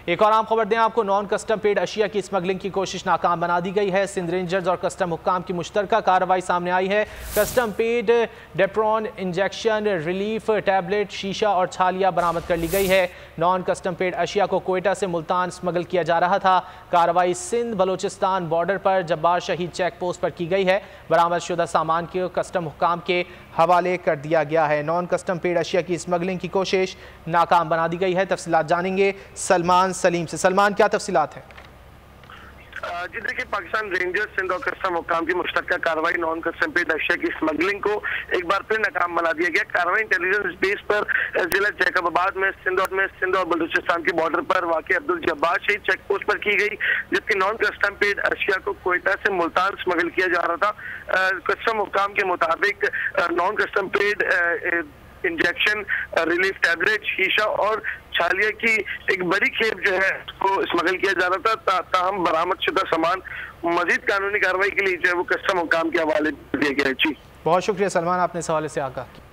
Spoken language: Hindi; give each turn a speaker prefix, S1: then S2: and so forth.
S1: एक और आम खबर दें आपको, नॉन कस्टम पेड अशिया की स्मगलिंग की कोशिश नाकाम बना दी गई है। सिंध रेंजर्स और कस्टम हुक्काम की मुश्तरका कार्रवाई सामने आई है। कस्टम पेड डेप्रोन इंजेक्शन, रिलीफ टैबलेट, शीशा और छालिया बरामद कर ली गई है। नॉन कस्टम पेड अशिया को कोयटा से मुल्तान स्मगल किया जा रहा था। कार्रवाई सिंध बलोचिस्तान बॉर्डर पर जब्बार शहीद चेक पोस्ट पर की गई है। बरामद शुदा सामान को कस्टम हुक्काम के हवाले कर दिया गया है। नॉन कस्टम पेड अशिया की स्मगलिंग की कोशिश नाकाम बना दी गई है। तफसीलात जानेंगे सलमान सलीम से। सलमान, क्या तफसीलात है?
S2: जी देखिए, पाकिस्तान रेंजर्स सिंध और कस्टम हुक्काम की मुश्तरका कार्रवाई नॉन कस्टम पेड अशिया की स्मगलिंग को एक बार फिर नाकाम बना दिया गया। कार्रवाई इंटेलिजेंस बेस पर जिला जैकबाबाद में सिंध और बलूचिस्तान के बॉर्डर पर वाक़ अब्दुल जब्बार शहीद चेक पोस्ट पर की गई, जबकि नॉन कस्टम पेड अशिया को कोयटा से मुल्तान स्मगल किया जा रहा था। कस्टम हुक्काम के मुताबिक non custom paid injection, relief tablet, शीशा और छालिया की एक बड़ी खेप जो है उसको स्मगल किया जा रहा था। ताहम बरामद शुदा सामान मजीद कानूनी कार्रवाई के लिए जो है वो कस्टम हुक्काम के हवाले दिया गया है। जी
S1: बहुत शुक्रिया सलमान, आपने इस हवाले से आगाह किया।